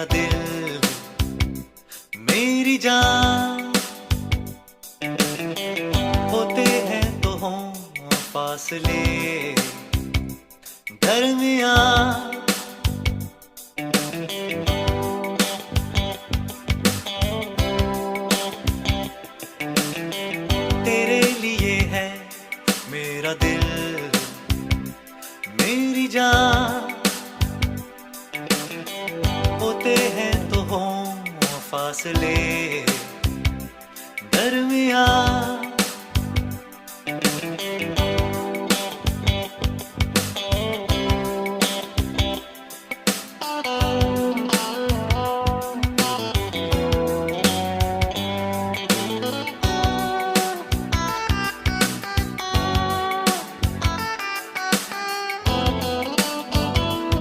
मेरा दिल मेरी जान, होते हैं तो हों फासले दरमियां। तेरे लिए है मेरा दिल मेरी जान, होते हैं तो हों फासले